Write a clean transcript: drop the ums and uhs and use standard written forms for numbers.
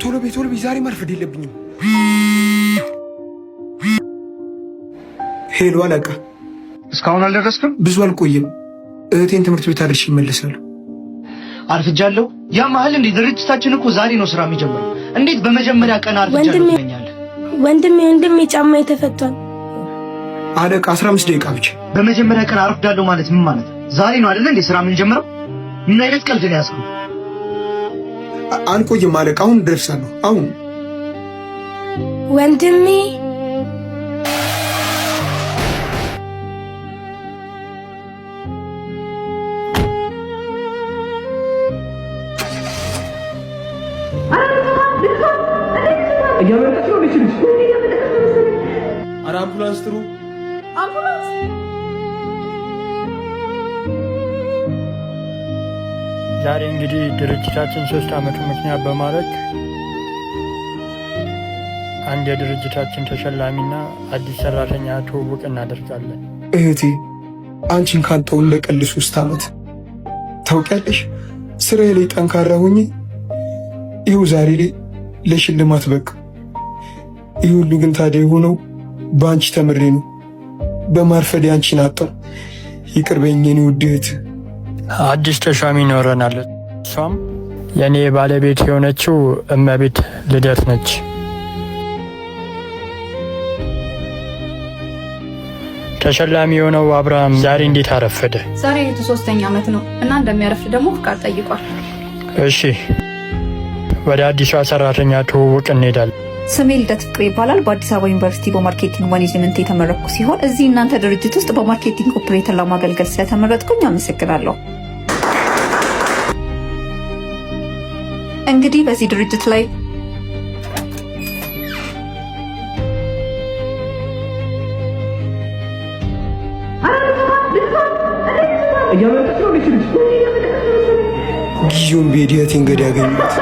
ቶሎ ቤት ዛሬ ማርፈድ የለብኝም። ሄሎ አለቃ፣ እስካሁን አልደረስክም? ብዙ አልቆይም። እህቴን ትምህርት ቤት አድርሼ እመለሳለሁ። አርፍጃለሁ? ያ መሀል እንዴ ድርጅታችን እኮ ዛሬ ነው ስራ የሚጀምረው። እንዴት በመጀመሪያ ቀን አርፍጃለሁ ትለኛለህ? ወንድሜ ጫማ ተፈቷል። አለቃ 15 ደቂቃ ብቻ። በመጀመሪያ ቀን አርፍዳለሁ ማለት ምን ማለት ነው? ዛሬ ነው አይደል እንዴ ስራ የምንጀምረው? ምን አይነት ቀልድ ነው ያዝከው? አልቆይም አለቃ፣ አሁን ደርሳለሁ። አሁን ወንድሜ አምቡላንስ ጥሩ። አምቡላንስ ዛሬ እንግዲህ ድርጅታችን 3 ዓመቱ ምክንያት በማድረግ አንድ የድርጅታችን ተሸላሚና አዲስ ሰራተኛ ትውውቅ እናደርጋለን። እህቴ አንቺን ካጣሁ ለቀል 3 ዓመት ታውቂያለሽ። ስራዬ ላይ ጠንካራ ሆኜ ይኸው ዛሬ ላይ ለሽልማት በቃ። ይህ ሁሉ ግን ታዲያ የሆነው በአንቺ ተምሬ ነው። በማርፈድ አንቺን አጣሁ። ይቅር በይኝ የኔ ውድ እህት። አዲስ ተሿሚ ይኖረናል። እሷም የኔ ባለቤት የሆነችው እመቤት ልደት ነች። ተሸላሚ የሆነው አብርሃም ዛሬ እንዴት አረፈደ? ዛሬ 3ኛ ዓመት ነው እና እንደሚያረፍድ ደግሞ ፍቃድ ጠይቋል። እሺ ወደ አዲሷ ሰራተኛ ትውውቅ እንሄዳለን። ስሜ ልደት ፍቅሬ ይባላል። በአዲስ አበባ ዩኒቨርሲቲ በማርኬቲንግ ማኔጅመንት የተመረኩ ሲሆን እዚህ እናንተ ድርጅት ውስጥ በማርኬቲንግ ኦፕሬተር ለማገልገል ስለተመረጥኩኝ አመሰግናለሁ። እንግዲህ በዚህ ድርጅት ላይ ጊዜውን ቤት እህቴን ገድ ያገኙት